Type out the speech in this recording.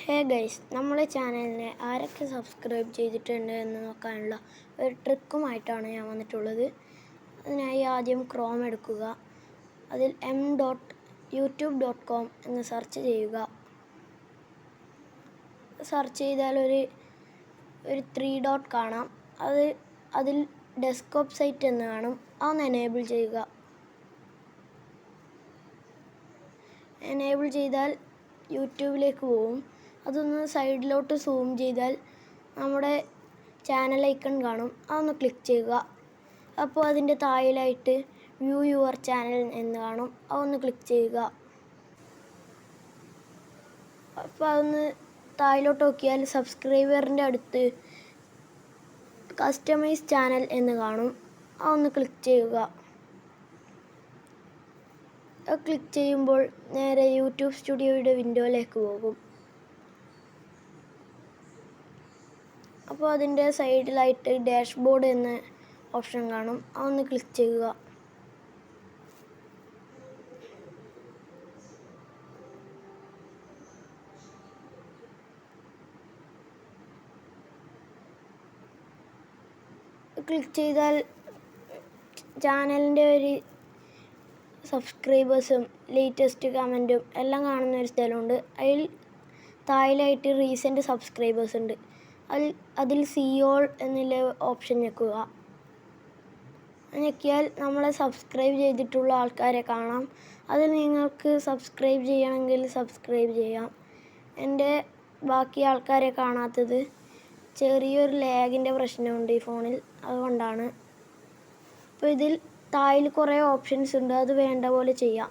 Hey guys, നമ്മുടെ ചാനലിനെ ആരൊക്കെ സബ്സ്ക്രൈബ് ചെയ്തിട്ടുണ്ട് എന്ന് നോക്കാനുള്ള ഒരു ട്രിക്കുമായിട്ടാണ് ഞാൻ വന്നിട്ടുള്ളത്. അതിനായി ആദ്യം ക്രോം എടുക്കുക. അതിൽ m.youtube.com എന്ന് സെർച്ച് ചെയ്യുക. സെർച്ച് ചെയ്താൽ ഒരു 3 ഡോട്ട് കാണാം. അതിൽ ഡെസ്ക്ടോപ്പ് സൈറ്റ് എന്ന് കാണും. അതൊന്ന് എനേബിൾ ചെയ്യുക. എനേബിൾ ചെയ്താൽ യൂട്യൂബിലേക്ക് പോകും. അതൊന്ന് സൈഡിലോട്ട് സൂം ചെയ്താൽ നമ്മുടെ ചാനൽ ഐക്കൺ കാണും. അതൊന്ന് ക്ലിക്ക് ചെയ്യുക. അപ്പോൾ അതിൻ്റെ താഴെയായിട്ട് വ്യൂ യുവർ ചാനൽ എന്ന് കാണും. അതൊന്ന് ക്ലിക്ക് ചെയ്യുക. അപ്പോൾ അതൊന്ന് താഴെലോട്ട് നോക്കിയാൽ സബ്സ്ക്രൈബറിൻ്റെ അടുത്ത് കസ്റ്റമൈസ് ചാനൽ എന്ന് കാണും. അതൊന്ന് ക്ലിക്ക് ചെയ്യുക. ക്ലിക്ക് ചെയ്യുമ്പോൾ നേരെ യൂട്യൂബ് സ്റ്റുഡിയോയുടെ വിൻഡോയിലേക്ക് പോകും. അപ്പോൾ അതിൻ്റെ സൈഡിലായിട്ട് ഡാഷ്ബോർഡ് എന്ന ഓപ്ഷൻ കാണും. അതൊന്ന് ക്ലിക്ക് ചെയ്യുക. ക്ലിക്ക് ചെയ്താൽ ചാനലിൻ്റെ ഒരു സബ്സ്ക്രൈബേഴ്സും ലേറ്റസ്റ്റ് കമൻറ്റും എല്ലാം കാണുന്ന ഒരു സ്ഥലമുണ്ട്. അതിൽ താഴെയായിട്ട് റീസെൻറ്റ് സബ്സ്ക്രൈബേഴ്സ് ഉണ്ട്. അതിൽ സീ ഓൾ എന്നുള്ള ഓപ്ഷൻ ഞെക്കുക. ഞെക്കിയാൽ നമ്മളെ സബ്സ്ക്രൈബ് ചെയ്തിട്ടുള്ള ആൾക്കാരെ കാണാം. അതിൽ നിങ്ങൾക്ക് സബ്സ്ക്രൈബ് ചെയ്യണമെങ്കിൽ സബ്സ്ക്രൈബ് ചെയ്യാം. എൻ്റെ ബാക്കി ആൾക്കാരെ കാണാത്തത് ചെറിയൊരു ലാഗിൻ്റെ പ്രശ്നമുണ്ട് ഈ ഫോണിൽ, അതുകൊണ്ടാണ്. അപ്പോൾ ഇതിൽ താഴെ കുറേ ഓപ്ഷൻസ് ഉണ്ട്. അത് വേണ്ട പോലെ ചെയ്യാം.